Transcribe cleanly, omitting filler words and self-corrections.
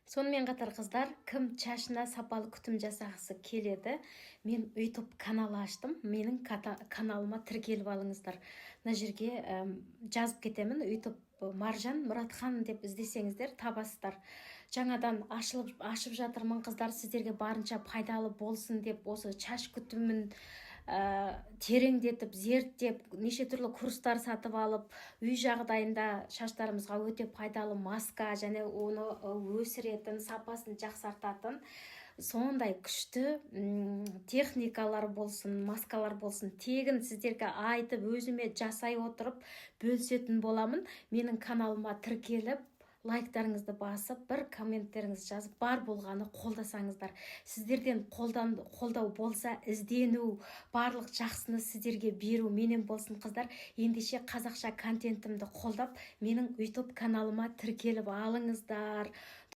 Сонымен қатар қыздар, кім шашына сапалы күтім жасағысы келеді, мен YouTube каналы аштым. Менің каналыма тіркеліп алыңыздар. Мына жерге жазып кетемін. YouTube Маржан Мұратхан деп іздесеңіздер табасыздар. Жаңадан ашып жатырмын қыздар, сіздерге барынша пайдалы болсын деп осы шаш күтімін тереңдетіп, зерттеп, неше түрлі курстар сатып алып, үй жағдайында шаштарымызға өте пайдалы маска және оны өсіретін, сапасын жақсартатын сондай күшті техникалар болсын, маскалар болсын, тегін сіздерге айтып, өзіме жасай отырып бөлісетін боламын. Менің каналыма тіркеліп, лайктарыңызды басып, бір комменттеріңізді жазып, бар болғаны қолдасаңыздар. Сіздерден қолдау болса, іздену, барлық жақсыны сіздерге беру менен болсын қыздар. Ендеше қазақша контентімді қолдап, менің YouTube каналыма тіркеліп алыңыздар.